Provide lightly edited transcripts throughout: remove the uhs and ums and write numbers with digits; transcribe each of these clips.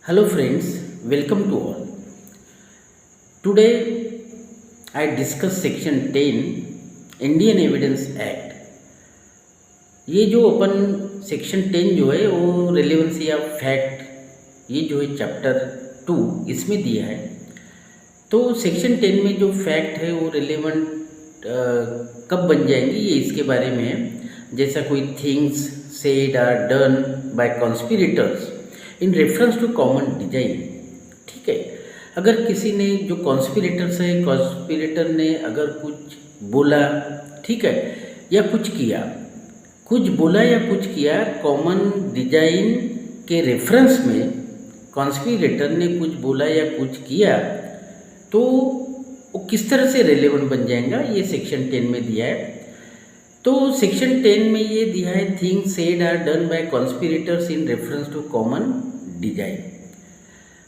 Hello friends, welcome to all. Today I discuss section 10 Indian evidence act. ये जो अपन section 10 जो है वो रेलेवेंसी ऑफ फैक्ट, ये जो है चैप्टर 2 इसमें दिया है। तो सेक्शन 10 में जो फैक्ट है वो रिलेवेंट कब बन जाएंगी ये इसके बारे में है। जैसा कोई things said are done by conspirators in reference to common design, ठीक है। अगर किसी ने जो कॉन्स्पिरेटर्स है, कॉन्स्पिरेटर ने अगर कुछ बोला, ठीक है, या कुछ किया, कुछ बोला या कुछ किया कॉमन डिजाइन के रेफरेंस में, कॉन्स्पिरेटर ने कुछ बोला या कुछ किया तो वो किस तरह से रेलेवेंट बन जाएगा ये सेक्शन 10 में दिया है। तो सेक्शन 10 में ये दिया है things said are done by conspirators in reference to common design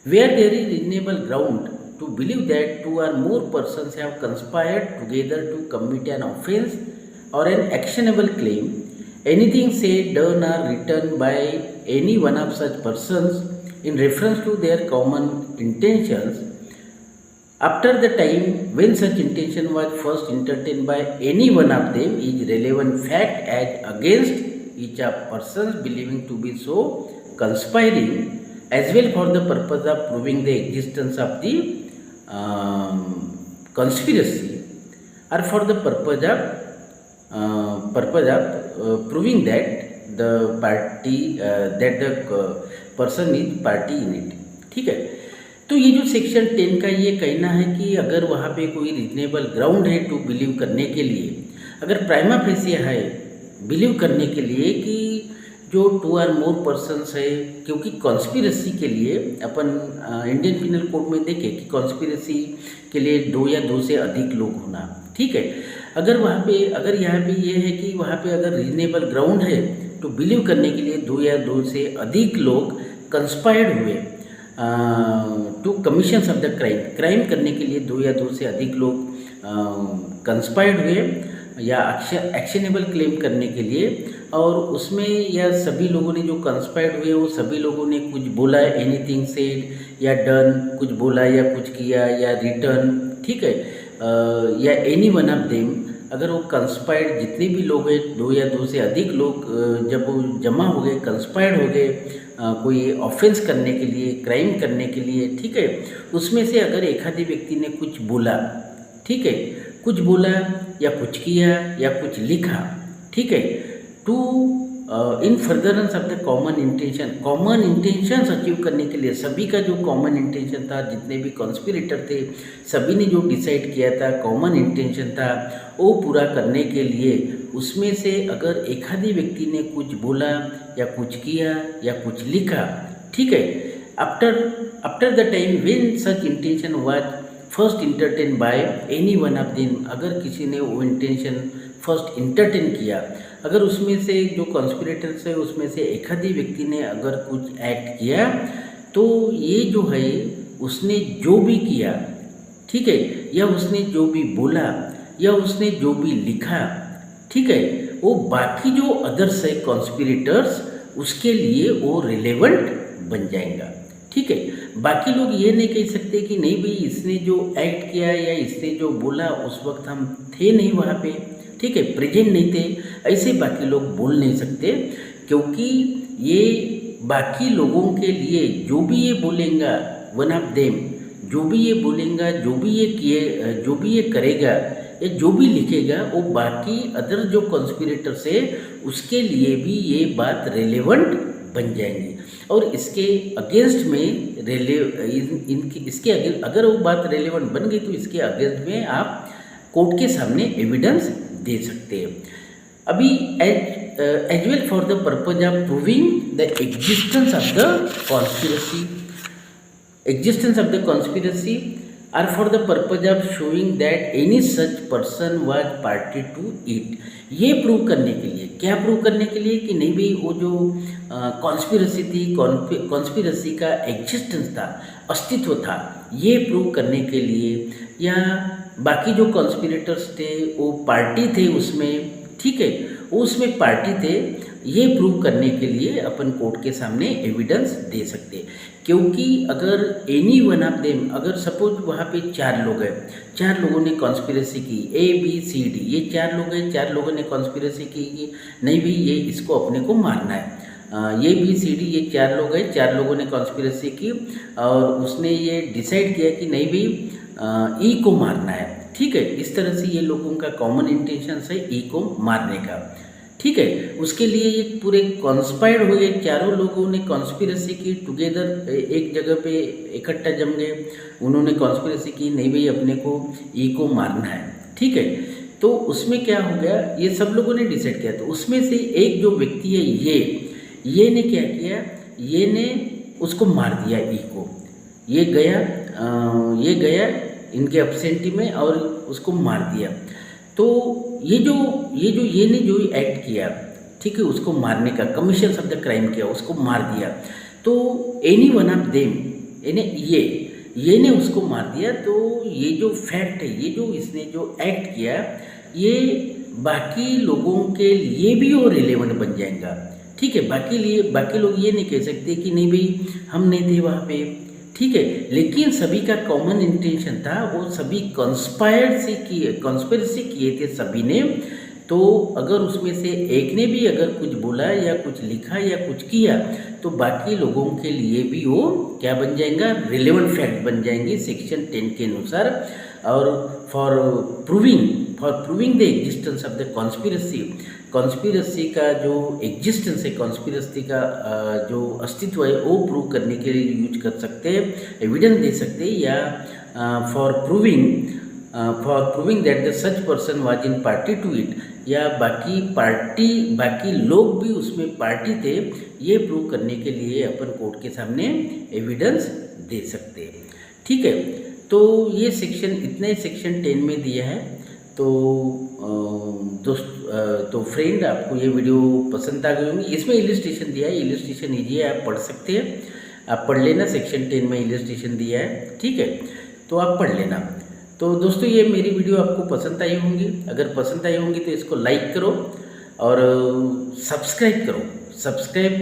where there is reasonable ground to believe that two or more persons have conspired together to commit an offence or an actionable claim anything said done or written by any one of such persons in reference to their common intentions after the time when such intention was first entertained by any one of them is relevant fact as against each of persons believing to be so conspiring as well for the purpose of proving the existence of the conspiracy or for the purpose of proving that the party that the person is party in it, ठीक है। तो ये जो section 10 का ये कहना है कि अगर वहाँ पे कोई रीजनेबल ग्राउंड है टू बिलीव करने के लिए, अगर प्राइमा फेसिया है बिलीव करने के लिए कि जो 2 और मोर पर्सन्स है, क्योंकि कॉन्स्पिरेसी के लिए अपन इंडियन पिनल कोड में देखें कि कॉन्स्पिरेसी के लिए 2 या 2 से अधिक लोग होना, ठीक है। अगर वहाँ पे अगर यहाँ पे ये है कि वहाँ पे अगर रीजनेबल ग्राउंड है तो बिलीव करने के लिए 2 या 2 से अधिक लोग कंस्पायर्ड हुए to commissions of the crime करने के लिए 2 या 2 से अधिक लोग कंस्पायर्ड हुए या एक्शनेबल क्लेम करने के लिए, और उसमें या सभी लोगों ने जो कंस्पायर्ड हुए वो सभी लोगों ने कुछ बोला, एनीथिंग सेड या डन, कुछ बोला या कुछ किया या रिटर्न, ठीक है, या एनी वन ऑफ देम, अगर वो कंस्पायर्ड जितने भी लोग हैं 2 या 2 से अधिक लोग जब वो जमा हो गए, कंस्पायर्ड हो गए कोई ऑफेंस करने के लिए, क्राइम करने के लिए, ठीक है, उसमें से अगर एक आधे व्यक्ति ने कुछ बोला, ठीक है, कुछ बोला या कुछ किया या कुछ लिखा, ठीक है, to in furtherance of the common intentions achieve करने के लिए, सभी का जो कॉमन इंटेंशन था, जितने भी कॉन्स्पिरेटर थे सभी ने जो डिसाइड किया था, कॉमन इंटेंशन था वो पूरा करने के लिए, उसमें से अगर एक आधे व्यक्ति ने कुछ बोला या कुछ किया या कुछ लिखा, ठीक है, after the time when such intention was first entertain bye any one of them, अगर किसी ने वो इंटेंशन फर्स्ट इंटरटेन किया, अगर उसमें से जो कॉन्स्पिरेटर्स है उसमें से एक आधे व्यक्ति ने अगर कुछ एक्ट किया तो ये जो है उसने जो भी किया, ठीक है, या उसने जो भी बोला या उसने जो भी लिखा, ठीक है, वो बाकी जो अदर्स है कॉन्स्पिरेटर्स उसके लिए वो रिलेवेंट बन जाएगा, ठीक है। बाकी लोग ये नहीं कह सकते कि नहीं भाई इसने जो एक्ट किया या इसने जो बोला उस वक्त हम थे नहीं वहाँ पे, ठीक है, प्रेजेंट नहीं थे, ऐसे बाकी लोग बोल नहीं सकते, क्योंकि ये बाकी लोगों के लिए जो भी ये बोलेगा, वन ऑफ देम जो भी ये बोलेगा, जो भी ये किए, जो भी ये करेगा या जो भी लिखेगा, वो बाकी अदर जो कॉन्स्पिरेटर्स है उसके लिए भी ये बात रेलेवेंट बन जाएंगी, और इसके अगेंस्ट में इसके अगर वो बात रेलेवेंट बन गई तो इसके अगेंस्ट में आप कोर्ट के सामने एविडेंस दे सकते हैं। अभी as well for the purpose of proving the existence of the conspiracy or for the purpose of showing that any such person was party to it, ये प्रूव करने के लिए, क्या प्रूव करने के लिए कि नहीं भाई वो जो कॉन्स्पिरेसी थी, कॉन्स्पिरेसी का एग्जिस्टेंस था, अस्तित्व था, ये प्रूव करने के लिए, या बाकी जो कॉन्स्पिरेटर्स थे वो पार्टी थे उसमें, ठीक है, वो उसमें पार्टी थे, ये प्रूव करने के लिए अपन कोर्ट के सामने एविडेंस दे सकते हैं। क्योंकि अगर एनी वन ऑफ देम, अगर सपोज वहाँ पे 4 लोग हैं, 4 लोगों ने कॉन्स्पिरेसी की, ABCD, ये 4 लोग हैं, 4 लोगों ने कॉन्स्पिरेसी की कि नहीं भाई ये इसको अपने को मारना है, ABCD ये 4 लोग हैं, 4 लोगों ने कॉन्स्पिरेसी की और उसने ये डिसाइड किया कि नहीं भाई ई को मारना है। ठीक है, इस तरह से ये लोगों का कॉमन इंटेंशन है ई को मारने का। ठीक है, उसके लिए ये पूरे कॉन्स्पायर्ड हो गए, चारों लोगों ने कॉन्स्पिरेसी की, टुगेदर एक जगह पे इकट्ठा जम गए, उन्होंने कॉन्स्पिरेसी की नहीं भाई अपने को ई को मारना है। ठीक है, तो उसमें क्या हो गया, ये सब लोगों ने डिसाइड किया, तो उसमें से एक जो व्यक्ति है ये ने क्या किया, ये ने उसको मार दिया ई को, ये गया इनके एब्सेंटी में और उसको मार दिया। तो ये ने जो एक्ट किया, ठीक है, उसको मारने का कमीशन ऑफ द क्राइम किया, उसको मार दिया। तो एनी वन ऑफ देम, ये ने उसको मार दिया। तो ये जो फैक्ट है, ये जो इसने जो एक्ट किया, ये बाकी लोगों के लिए भी वो रिलेवेंट बन जाएगा। ठीक है, बाकी लोग ये नहीं कह सकते कि नहीं भाई हम नहीं थे वहाँ पे। ठीक है, लेकिन सभी का कॉमन इंटेंशन था, वो सभी कॉन्स्पिरेसी किए थे सभी ने। तो अगर उसमें से एक ने भी अगर कुछ बोला या कुछ लिखा या कुछ किया, तो बाकी लोगों के लिए भी वो क्या बन जाएगा, रिलेवेंट फैक्ट बन जाएंगे सेक्शन 10 के अनुसार। और for proving the existence of the conspiracy का जो एग्जिस्टेंस है, कॉन्स्पिरेसी का जो अस्तित्व है, वो प्रूव करने के लिए यूज कर सकते हैं, एविडेंस दे सकते हैं, या for proving that the such person was in party to it, या बाकी लोग भी उसमें पार्टी थे, ये प्रूव करने के लिए अपन कोर्ट के सामने एविडेंस दे सकते हैं। ठीक है, तो ये सेक्शन इतने सेक्शन 10 में दिया है। तो फ्रेंड, आपको ये वीडियो पसंद आ गई होंगी। इसमें इलस्ट्रेशन दिया है, इलस्ट्रेशन इजी है, आप पढ़ सकते हैं, आप पढ़ लेना। सेक्शन 10 में इलस्ट्रेशन दिया है, ठीक है, तो आप पढ़ लेना। तो दोस्तों, ये मेरी वीडियो आपको पसंद आई होंगी। अगर पसंद आई होंगी तो इसको लाइक करो और सब्सक्राइब करो, सब्सक्राइब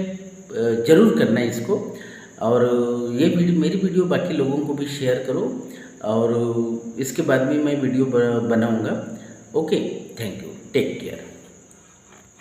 जरूर करना इसको। और ये मेरी वीडियो बाकी लोगों को भी शेयर करो, और इसके बाद भी मैं वीडियो बनाऊंगा। Okay, thank you, take care.